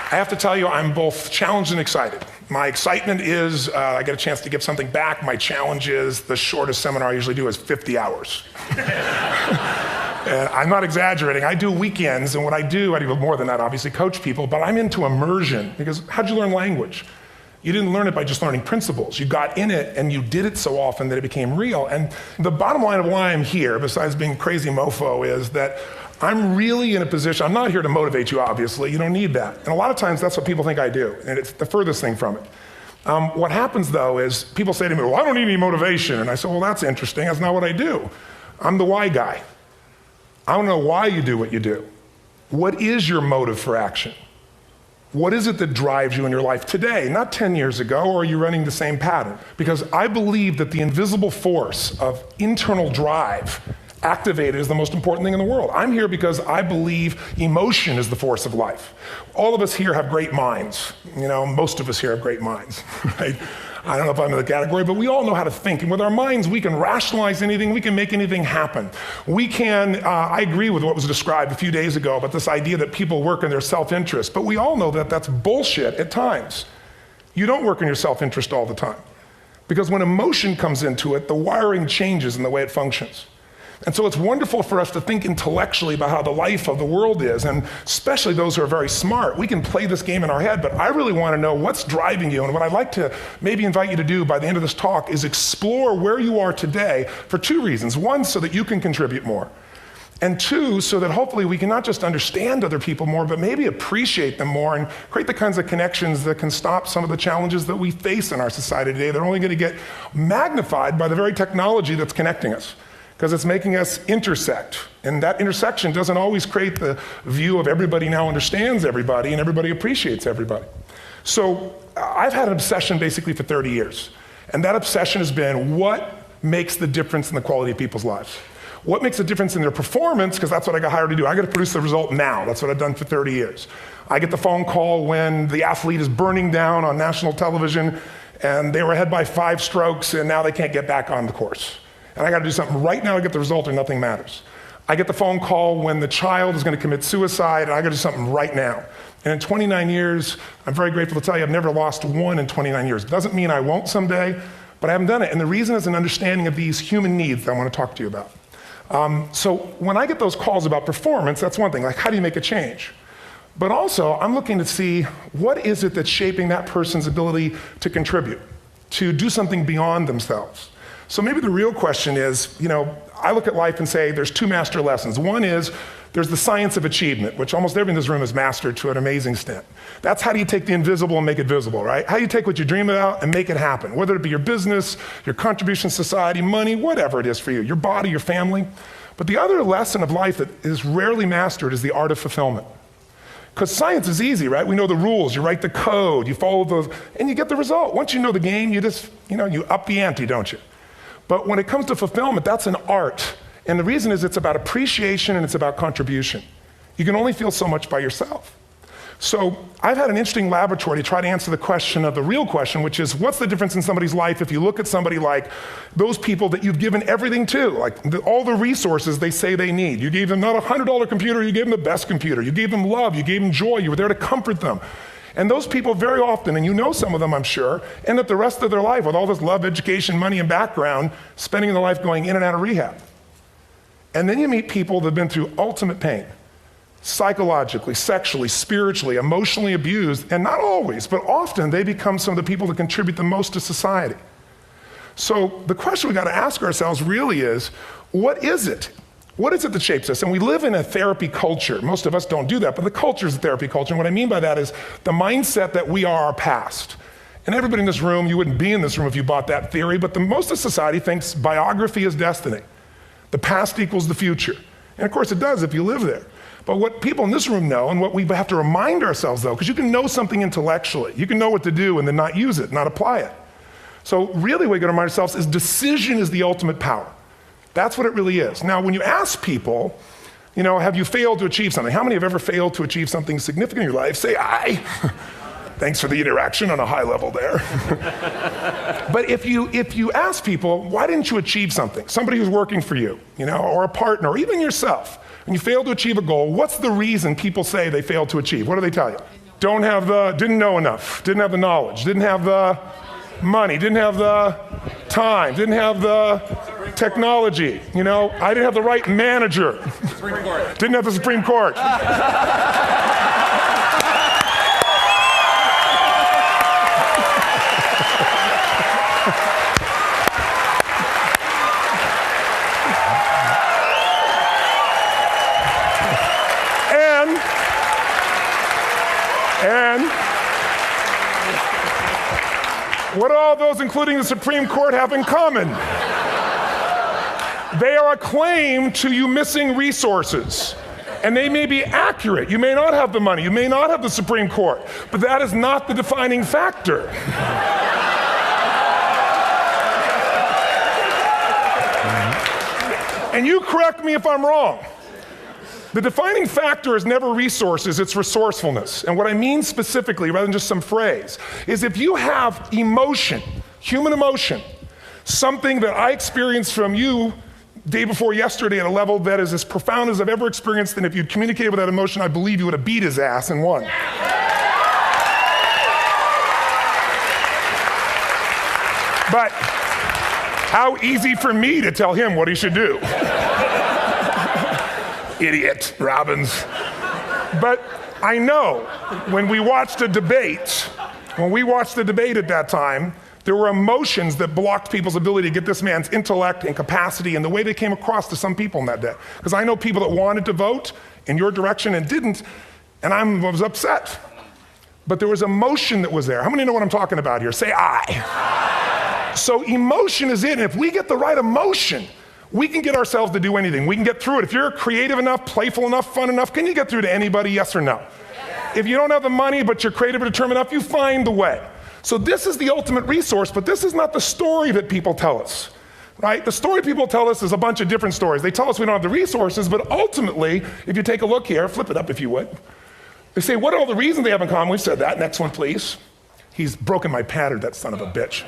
I have to tell you, I'm both challenged and excited. My excitement is I get a chance to give something back. My challenge is the shortest seminar I usually do is 50 hours. And I'm not exaggerating. I do weekends, and what I do more than that, obviously, coach people, but I'm into immersion, because how'd you learn language? You didn't learn it by just learning principles. You got in it, and you did it so often that it became real. And the bottom line of why I'm here, besides being a crazy mofo, is that I'm really in a position, I'm not here to motivate you, obviously. You don't need that. And a lot of times, that's what people think I do, and it's the furthest thing from it. What happens, though, is people say to me, well, I don't need any motivation. And I say, well, that's interesting. That's not what I do. I'm the why guy. I don't know why you do what you do. What is your motive for action? What is it that drives you in your life today, not 10 years ago, or are you running the same pattern? Because I believe that the invisible force of internal drive activated is the most important thing in the world. I'm here because I believe emotion is the force of life. All of us here have great minds. You know, most of us here have great minds, right? I don't know if I'm in the category, but we all know how to think. And with our minds, we can rationalize anything. We can make anything happen. We can, I agree with what was described a few days ago about this idea that people work in their self-interest. But we all know that that's bullshit at times. You don't work in your self-interest all the time. Because when emotion comes into it, the wiring changes in the way it functions. And so it's wonderful for us to think intellectually about how the life of the world is, and especially those who are very smart. We can play this game in our head, but I really want to know what's driving you. And what I'd like to maybe invite you to do by the end of this talk is explore where you are today for two reasons. One, so that you can contribute more. And two, so that hopefully we can not just understand other people more, but maybe appreciate them more and create the kinds of connections that can stop some of the challenges that we face in our society today. They're only going to get magnified by the very technology that's connecting us, because it's making us intersect. And that intersection doesn't always create the view of everybody now understands everybody and everybody appreciates everybody. So I've had an obsession basically for 30 years. And that obsession has been what makes the difference in the quality of people's lives? What makes a difference in their performance? Because that's what I got hired to do. I got to produce the result now. That's what I've done for 30 years. I get the phone call when the athlete is burning down on national television and they were ahead by 5 strokes and now they can't get back on the course. And I got to do something right now to get the result or nothing matters. I get the phone call when the child is going to commit suicide, and I got to do something right now. And in 29 years, I'm very grateful to tell you I've never lost one in 29 years. It doesn't mean I won't someday, but I haven't done it. And the reason is an understanding of these human needs that I want to talk to you about. So when I get those calls about performance, that's one thing, like how do you make a change? But also, I'm looking to see what is it that's shaping that person's ability to contribute, to do something beyond themselves. So maybe the real question is, you know, I look at life and say there's 2 master lessons. One is there's the science of achievement, which almost everyone in this room has mastered to an amazing extent. That's how do you take the invisible and make it visible, right? How do you take what you dream about and make it happen, whether it be your business, your contribution to society, money, whatever it is for you, your body, your family. But the other lesson of life that is rarely mastered is the art of fulfillment. Because science is easy, right? We know the rules, you write the code, you follow those, and you get the result. Once you know the game, you just, you up the ante, don't you? But when it comes to fulfillment, that's an art. And the reason is it's about appreciation and it's about contribution. You can only feel so much by yourself. So I've had an interesting laboratory to try to answer the question of the real question, which is what's the difference in somebody's life if you look at somebody like those people that you've given everything to, like all the resources they say they need. You gave them not a $100 computer, you gave them the best computer. You gave them love, you gave them joy, you were there to comfort them. And those people very often, and you know some of them I'm sure, end up the rest of their life with all this love, education, money, and background, spending their life going in and out of rehab. And then you meet people that have been through ultimate pain, psychologically, sexually, spiritually, emotionally abused, and not always, but often they become some of the people that contribute the most to society. So the question we got to ask ourselves really is, what is it? What is it that shapes us? And we live in a therapy culture. Most of us don't do that, but the culture is a therapy culture. And what I mean by that is the mindset that we are our past. And everybody in this room, you wouldn't be in this room if you bought that theory, but most of society thinks biography is destiny. The past equals the future. And of course it does if you live there. But what people in this room know, and what we have to remind ourselves though, because you can know something intellectually, you can know what to do and then not use it, not apply it. So really what we got to remind ourselves is decision is the ultimate power. That's what it really is. Now, when you ask people, have you failed to achieve something? How many have ever failed to achieve something significant in your life? Say, I. Thanks for the interaction on a high level there. But if you ask people, why didn't you achieve something? Somebody who's working for you, or a partner, or even yourself, and you failed to achieve a goal, what's the reason people say they failed to achieve? What do they tell you? didn't know enough, didn't have the knowledge, didn't have the money, didn't have the time, didn't have the technology, I didn't have the right manager. Supreme Court. Didn't have the Supreme Court. And what do all those, including the Supreme Court, have in common? They are a claim to you missing resources. And they may be accurate. You may not have the money. You may not have the Supreme Court. But that is not the defining factor. And you correct me if I'm wrong. The defining factor is never resources, it's resourcefulness. And what I mean specifically, rather than just some phrase, is if you have emotion, human emotion, something that I experienced from you day before yesterday at a level that is as profound as I've ever experienced, and if you'd communicated with that emotion, I believe you would have beat his ass and won. But how easy for me to tell him what he should do. Idiot, Robbins. But I know when we watched the debate at that time, there were emotions that blocked people's ability to get this man's intellect and capacity and the way they came across to some people in that day. Because I know people that wanted to vote in your direction and didn't, and I was upset. But there was emotion that was there. How many know what I'm talking about here? Say I. So emotion is it, and if we get the right emotion, we can get ourselves to do anything. We can get through it. If you're creative enough, playful enough, fun enough, can you get through to anybody, yes or no? Yes. If you don't have the money, but you're creative and determined enough, you find the way. So this is the ultimate resource, but this is not the story that people tell us, right? The story people tell us is a bunch of different stories. They tell us we don't have the resources, but ultimately, if you take a look here, flip it up if you would. They say, what are all the reasons they have in common? We've said that. Next one, please. He's broken my pattern, that son of a bitch.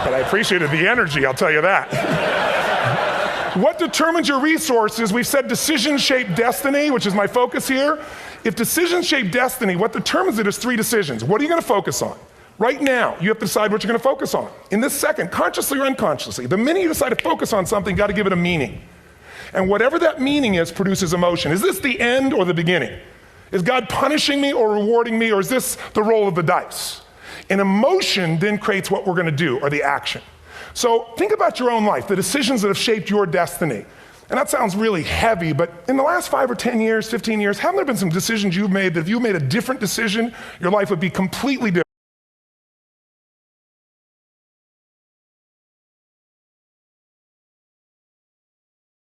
But I appreciated the energy, I'll tell you that. What determines your resources? We've said decisions shape destiny, which is my focus here. If decisions shape destiny, what determines it is 3 decisions. What are you going to focus on? Right now, you have to decide what you're going to focus on. In this second, consciously or unconsciously, the minute you decide to focus on something, you got to give it a meaning. And whatever that meaning is produces emotion. Is this the end or the beginning? Is God punishing me or rewarding me, or is this the roll of the dice? And emotion then creates what we're going to do, or the action. So think about your own life, the decisions that have shaped your destiny. And that sounds really heavy, but in the last 5 or 10 years, 15 years, haven't there been some decisions you've made that if you made a different decision, your life would be completely different?